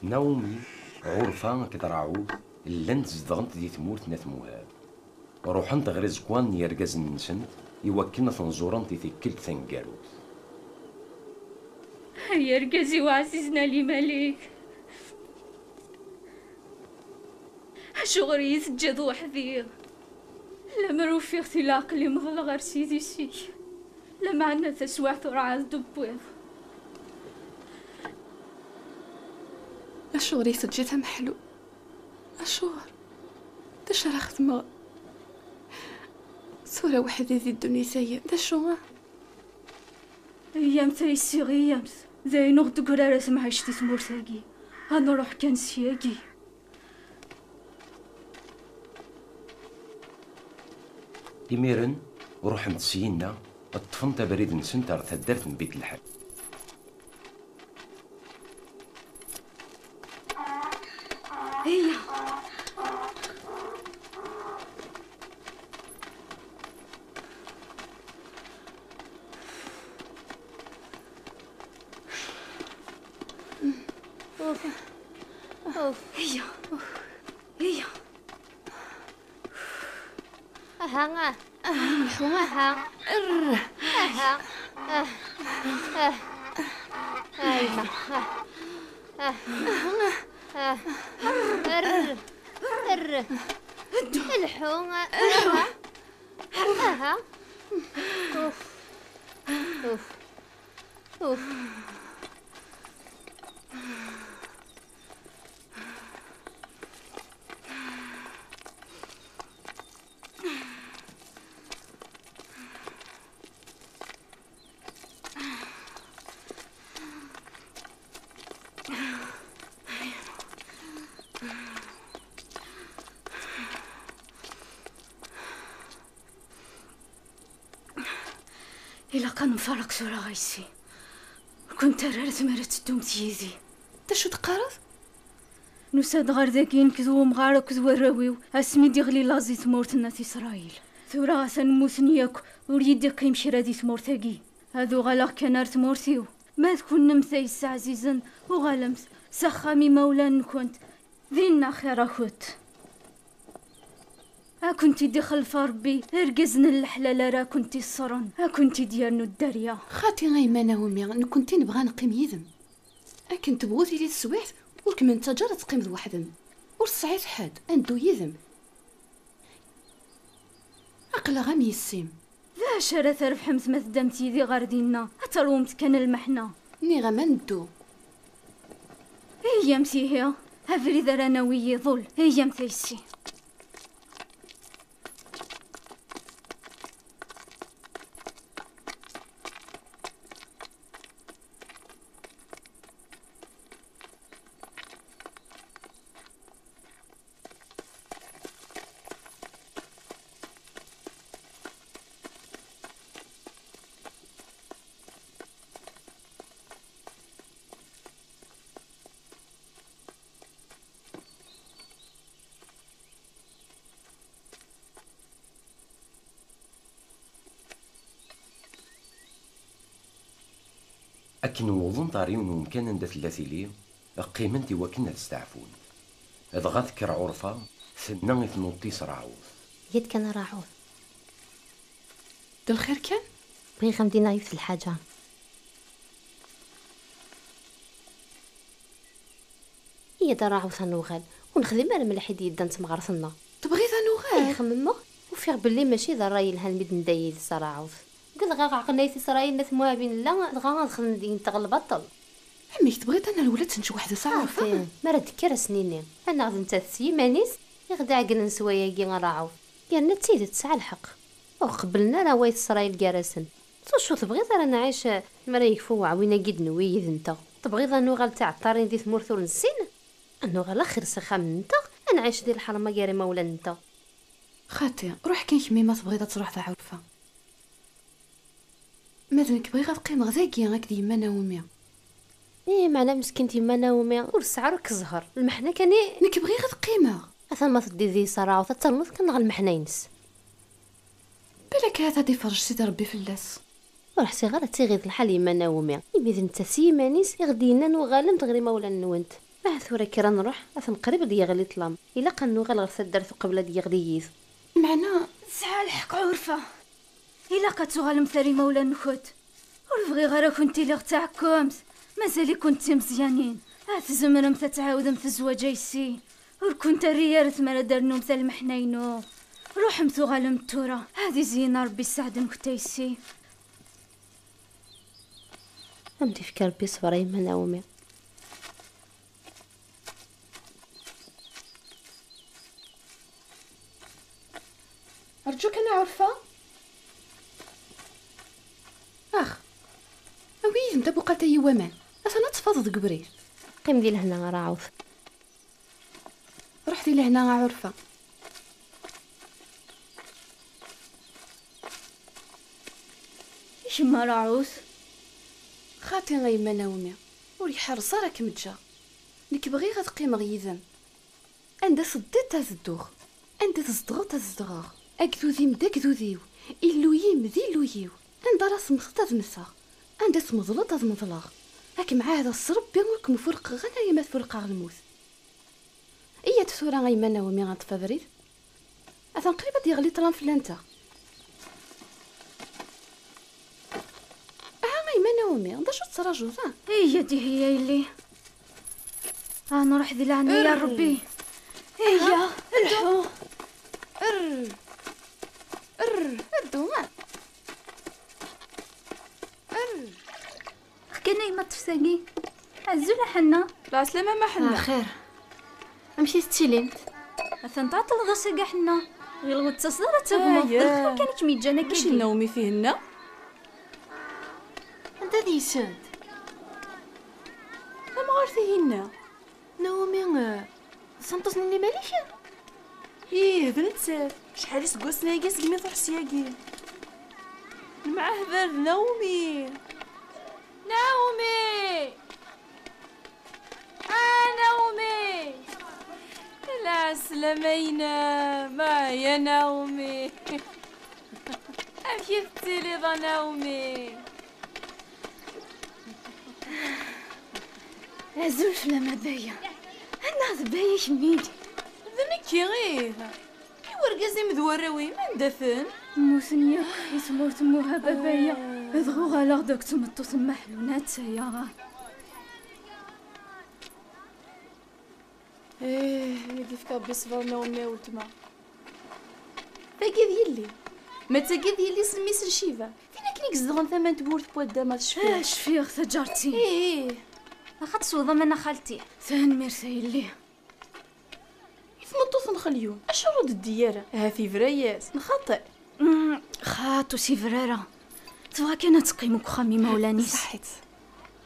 ناومي عرفة كترعود لان تزدغنت دي تمورت نات موهاب روحنت غير زكوان يرقز نسنت يوكلنا تنزورن تيكلت ثنقاروت. يا رقزي وعزيزنا لي مليك شغري يسجد وحدي لما روفيغتي العقلي مغلى غير سيدي سي لما عنا تسوع ثرعا دبويض أشغري سجدها محلو أشغر داش راه خدمة صورة وحدة ذي الدنيا سيء دا شو ايام تيسي غيامت زي نغد قرارة معيشتي تمورتاقي انا روح كان سياقي إميرن وروح نتسينا الطفنت بريد نسنتر تدرت من بيت الحب. هي هي هي أها أها أها أيوة الحومة أها أوف أوف أوف إلا كان مفارق سورة غايسي كنت رارت مرت دوم تيزي دا شو تقارض نساد غير ذاكين كذو مغارة كذو الراويو اسمي ديغلي لازي تمورتنا في إسرائيل ثورة غاسان موثنياك وريدي قيم شرادي تمورتاقي هذو غلاق كنار تمورتيو ما تكون نمثايس عزيزا وغالمت سخامي مولان كنت ذينا خير أخوت كنتي دخل فربي ارقزنا الحلال راه كنتي الصرن كنتي ديالنا الدريا خاطي غيمانا ومي نكونتي نبغى نقيم يذم كنت بغوتي لي تسويت ولك من تجارة تقيم وحدم ورصعيت حد اندو يذم عقلا غام يسيم ذا شرا ثرف حمت ما تدمتي ذي غاردينا اترومت كان المحنة ني غاما ندو هي مسيهي هفري ذا رانا ويي ظل هي متيسي أكن وظن طاريون ومكان عند ثلاثي لي قيمنتي وكنا تستعفون إذا ذكر عرفة ثنا ثنوطي سرعوث يد كان راعوث دو الخير كان بغي غمدينا غير في الحاجة هي دا راعوث نوغال ونخدم على ملحيد يدان تمغرثنا تبغي ذا نوغال خممه وفيغ باللي ماشي ذا راي لها الميد ندايد سراعوث قال غا عقلنا في إسرائيل ناس موابين لا غا ندخل ندين تغلب بطل عمي تبغيت انا الولاد تنشي وحده ساعه ما راه دكر سنيني انا غادي نتا سيمانيس يغدا عقلنا نسوايا كي غنراعو قالنا تسيد تسعى الحق وقبلنا راه وايت إسرائيل كراسن شو تبغيت رانا عايش مرا يكفو عوينا قد نويد انت تبغي ذا نوغال تاع الطارين دي ثمورث ونسين انو غالا خير سخا من انت انا عايش ديال الحرمه كاري مولا انت خاطي روح كاين كمي ما تبغي تروح ذا عرفه مازنك بغي غتقيم غزاكي هاك ديما ناومي معنا مسكينتي ما ناومي ورسعر كزهر المحنه كاني نك بغي غتقيمه اثن ما تدي ذي صراعه تترنط كنغ المحنه ينس بالك هذا دي فرج سيدي ربي فلاس ورحسي غير تيغيظ الحال يما ناومي يميذ انت سيمانيس يغدينا نوغالم تغري مولا نونت ثورة كرا نروح اثن قريب دي يغلي طلام الا قنو غير غير درت قبل دي يغلي يز معنا سعى الحق عرفة إلا كتغال مثالي مولا نخوت ورفغي غير كنتي لي غتاعكمت مازالي كنتي مزيانين زمرم تتعاود الزواج يسي ور كنت ريالت مالا دارنو مثال محنينو روح متغال متورا هذه زينة ربي يساعد مكتيسي امدي فكر ربي صبر يما ناومي أرجوك أنا عرفة أوي انت بقات يوامان أثنا تفضل قبريل قيم دي لهنا راه عوض رحتي لهنا عرفة إيش ما راعوس خاطي غيما ناومي وريحار صارك متجا نك بغي غتقيم غيذن عند صدت تزدوغ عند تصدغ تزدغ أكذوذي مداكذوذيو إلو يمدي إلو يو عند راس مخطط مسا عند اسمضلة تزمضلاغ هاك مع هذا الصرب بينك مفرق غنا يما تفرق الموت إيا تثورا غيما ناومي غتفضريد أثن قريبا ديغلي طلان فلانتا غيما ناومي عندها شو تراجو ذا هي دي هي اللي نروح ذي لعنة يا ربي هي الحو الدوما حكينا يما تفساقي عزونا حنا لا سلامة ما حنا خير امشي ستيلين اثن تعطل غساقا حنا غير الغد تصدر تبمض ما كانت ميجانا ماشي كيدي نومي فيهن انت ذي ساد ما غير نومي سنتصني اللي ماليش بنت شحال سكوسنا ياكي سكمي طحسياكي المعهبر نومي نومي لا سلامينا ما يا نومي امشي التليضة نومي عزول فلما بايا انا ذبايا شميدي ذنكي غير ورقازي مذوراوي من دفن موسنيا يسمور تموها بابايا اذغو غالا داك تمطو ثم حلونات سيارة يدي فكا بيصبر نومي ولتما باقي ديالي ما تاقي ديالي سميس الشيفا فينا كنيك زدغن ثمان تبورت بودا ما تشفي شفيغ تجارتي اخد صوضة من خالتي ثان مرسايلي يثمطو نخليون اشرود الديارة ها في فراياس نخاطئ خاطو سي فرارة تبغى كانت تقيمك خامي مولانيس صحيت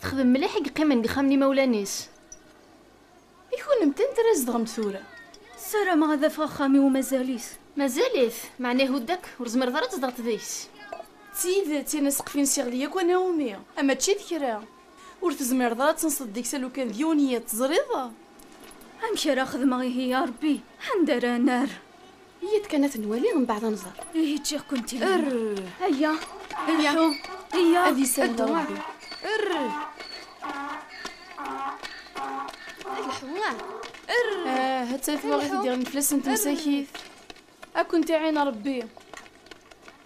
تخدم مليح يقيم خامني مولانيس يكون متن تراز دغم ثورة سارة ما غادا فغا خامي ومازاليس معناه وداك ورزمر ضرت زدغت ذيس تيد تينا سقفين سيغلياك وانا ومية اما تشي ذكرى ور تزمر ضرات تنصد ديك سالو كان ديونية تزريضة امشي راه خدمة غي هي ربي عندها نار هي كانت نوالي من بعد نزر تجي كنتي هيا هي هذه سهلة ربي هاتسالت واغي تدير نفلس انت مساكيث اكنتي عين ربي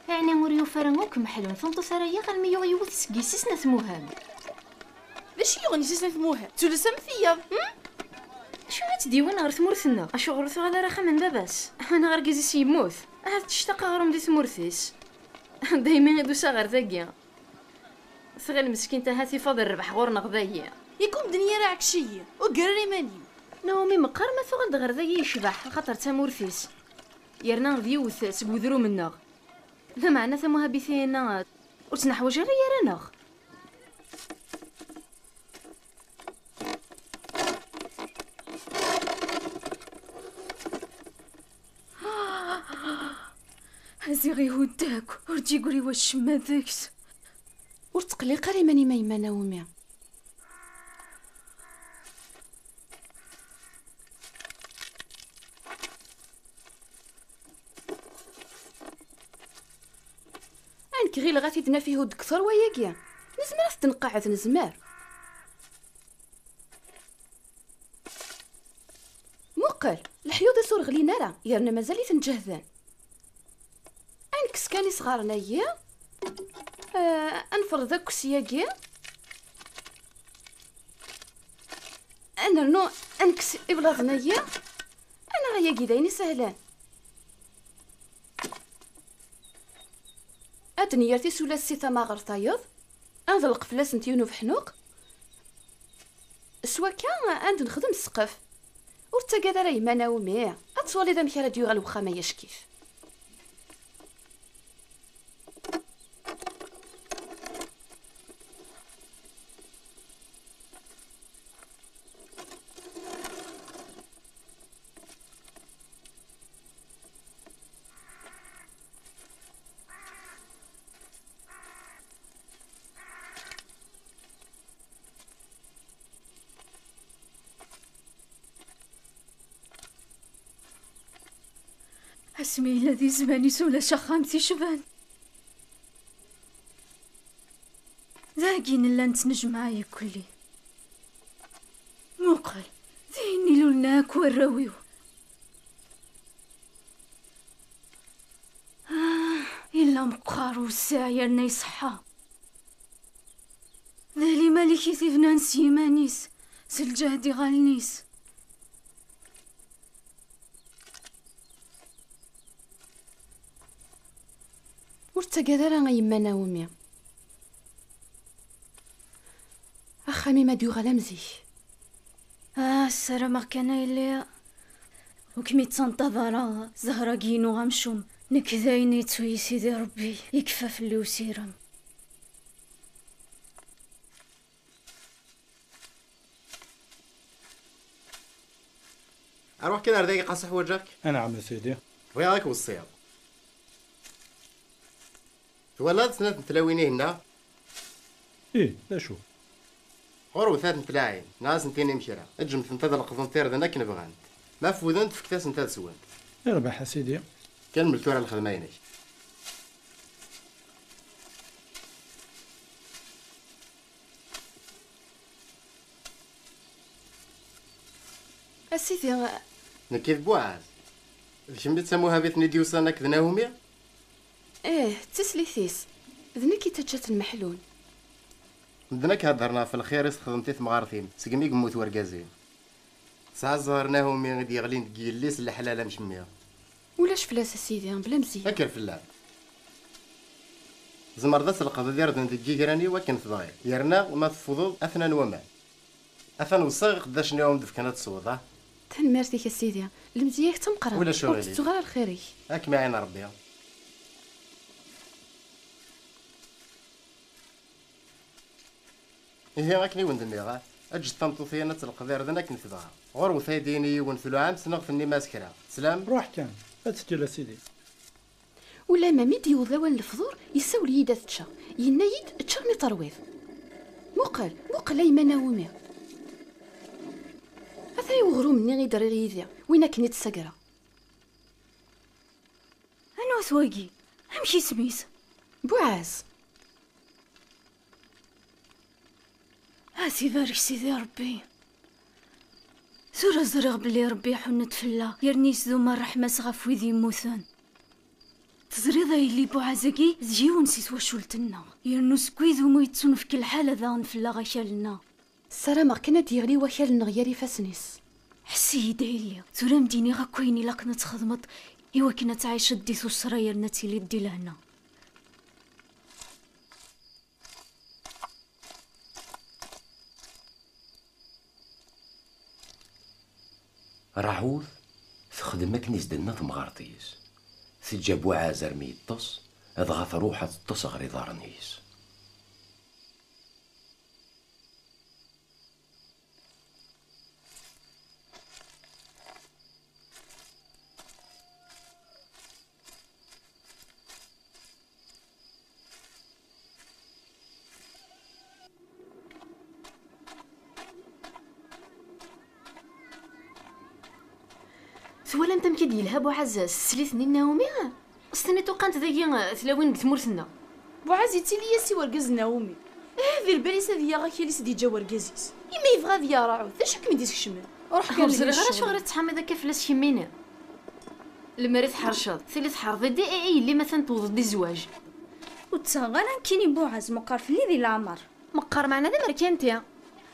يعني موريو فرنوك محلون ثم تصريا غالميو يوث سكيسيسنا ثموهام باش يغني سيسنا ثموها تولسا مثيا شو تديوان غير ثمورثنا اشو غير ثغالا رخا من باباس انا غير كيزي يموت هاد تشتاق غيرهم دي ثمورثيس دايما يدوسا غير ذاكيا ثغال مسكين تهاتي فاضل الربح غورنا غذايا يكون دنيا راه عكشيه وقرري ماني نومي مقر ما ثغال غير ذايا يشبح خاطر تامورثيس يرنا غديوث سكوذرو منا لا معنى ثموها بيثينا وتنحوج غير يرانا هزي غي هوداك ورجي قولي واش ما ذاكس ورتقلي قري ماني ما يما نومي عندك غير غاتي دنا فيه ود كثر وياكيا نزمر تنقعد نزمر موقل الحيوض يصور غلينا راه يرنا مازال يتنجهدان. انكس كاني صغارنا يا انفرض داك السياقي انا نو انكس ابلاغنا يا انا غيا كيدايني سهلان. ادنيارتي سولا السيتا ما غرطايض هذا القفلاس نتيونو في حنوق سوا كان عند نخدم السقف ورتا راه يما ناومي اتصولي ذا مكا راديو غالوخا ما يشكيف. اسمي الذي زماني سولا شخامتي شبان ذاقين اللي نتنجم معايا كلي موقل ذيني لولناك والراويو إلا مقارو الساعيرنا يصحى ذالي مالكي ثيفنا نسيمانيس سلجهدي غالنيس ورتا راه يما ناومي اخامي ما ديو غلا مزيك السلامة كان اللي وكمي تنتظر زهرة كينو غمشوم نكذايني توي سيدي ربي يكفى في اللي وسيرم. اروح كده رداقي قاصح وجهك. انا عم سيدي وياك والصيام ولاد سنة تلاويني هنا ايه لا شو غرو ثلاث نتلاعين ناس نتيني مشيرا اجم تنتظر القضنطير ذا ناك نبغانت ما فوذنت في كتاس نتاد سوانت اربح سيدي كلمة الكورة الخدمينيش اسيدي نكيف بوعاز شم بتسموها بيت نديوسا نكذناهم يا ايه تسليثيس ذنكي تجات المحلول بدناك هضرنا في الخير استخدمتي مغارثين سقمي قموت ورقازين ساعة زهرناهم من غدي يغلين تقيليس الحلالة مش مية ولاش فلاس اسيدي بلا مزيان فكر في اللعب زمرضات القضاء ديال ندقي كراني وكن في ضايع يرنا وما تفضل اثنان وما اثن وصاغ قداش نيوم دفكانات الصوضة تنمرتيك اسيدي المزياك تمقرا ولا شو غيري صغار الخيري هاك معين ربي إيه هاكني وندميغا أجد تمطوثينا القدير ذنك نفضها غور وثايديني ونثلو عام سنغفني ماسكرا سلام روح كان اتسجل سيدي ولا ما ميدي وضوان الفضور يساول يدا تشا ينايد تشرني طرويض موقل ايما ناومي اثاي وغرو مني غير ريديا وين كني تسقرا انا سواقي امشي سميس بوعاز هاتي بارك سيدي ربي سورة زرغ بلي ربي حنت فلا يرنيس ذوما الرحمة صغف ويذي يموثان تزريضا يلي بوعازكي زجي ونسيت وشولتنا يرنو سكويذ ومو يتسون في كل حالة ذا فلا غشالنا السلامة كنا ديغلي وخال نغيري فاسنيس حسي يدايلي سورة مديني غاكويني لا كنا تخدمت إوا كنا تعيش الديث والسراير نتي اللي دي لهنا راعوث تخدم كنيس دنا تمغارطيس تجابو عازر مي يطس اضغى روحة تطس غري دارنيس سوالا انت مكي ديالها بو عزاز سليتني ناومي استني توقنت ذاكي تلاوين تمورتنا بوعزي تيلي ياسي ورقاز ناومي هذه الباليسه ديا غا كيليس دي جا ورقازيس يما يبغى ديا راعو ذا شك ميديس كشمل روح قال لي غير شو غير تحمي ذاك فلاس كيمينا المريض حرشاض ثلي تحرضي دي اي اللي مثلا توض دي زواج وتسغانا كيني بوعز مقار في اللي ذي العمر مقار معنا ذا مركانتيا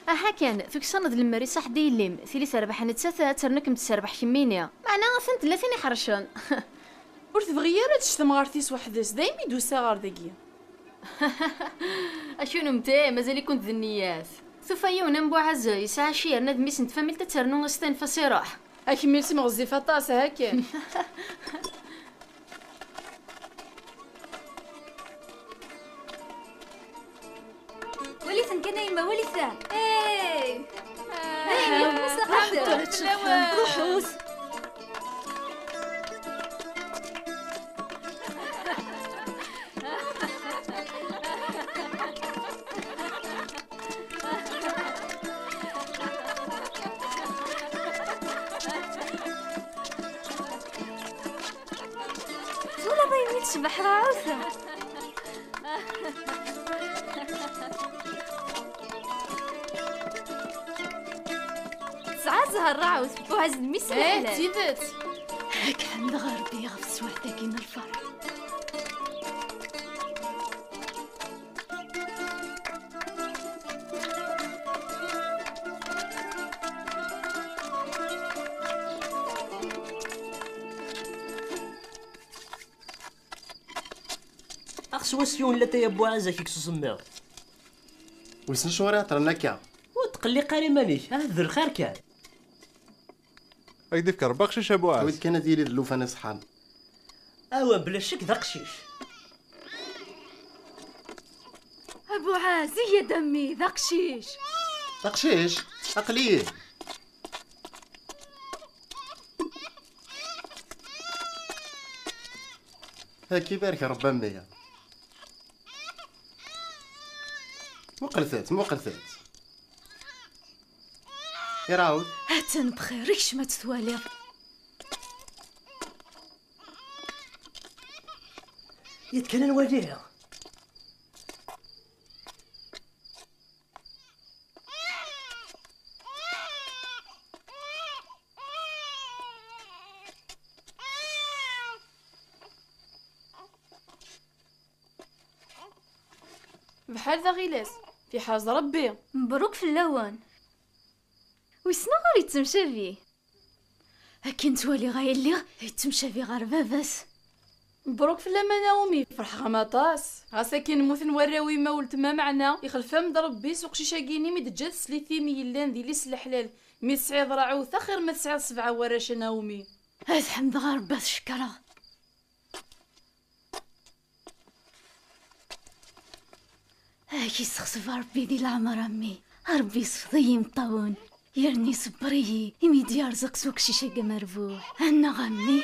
اها كان فيك صند المري صح دي الليم ثلي تربح نتساتا ترنك متسربح كيمينيا معنا غسنت ثلاثين حرشان ور تبغي راه تشتم غارتيس وحدس دايما يدوسا غار داكيا اشنو متى مازال كنت ذنيات ثفيون نبو عزا يسعى شير ندميس نتفامل تترنو غستان فسيراح اكمل سي مغزيفه طاسه هكا وليثن كان يما وليثن ايه روحوس ولا باين تشبح راوسه زهر راعوس بوعز الميس ايه تيدت هاك عند غربي غف سوحتاكين الفرح أخسواسيون لا تيبو عزا كيك سمير ويسن شوري عطرناكا وتقلي قاري مانيش هذا الخير كان هاك ديفكر بقشيش ابو عز ويت كان ديالي اللوفاني صحان اوا بلا شك ذا قشيش ابو عازي يا دمي ذا قشيش قشيش اقليه هاكي بارك رب امي مو قلثات يراود هاتن بخير ريش ما تثوالي يتكلم نواجهها بحال ذا غيلاس في حاجه ربي مبروك في اللوان ويسنا غير يتمشى فيه هاكي نتوالي غاية اللي يتمشى فيه غير باباس مبروك في اللما ناومي فرح غمطاس غاساكين نموت نوراوي ما ولت ما معنا يخلفها من ربي سوق شيشا كيني ميدجات سليثي ميلان ذي ليس الحلال مي تسعيد راعوث خير ما تسعيد سبعه وراش ناومي هاد حمد غير باس شكرا هاكي سخسف ربي دي العمر امي ربي صفضي مطاون يرني صبري يميدي يرزق سوق شيشا مربوح انا غمي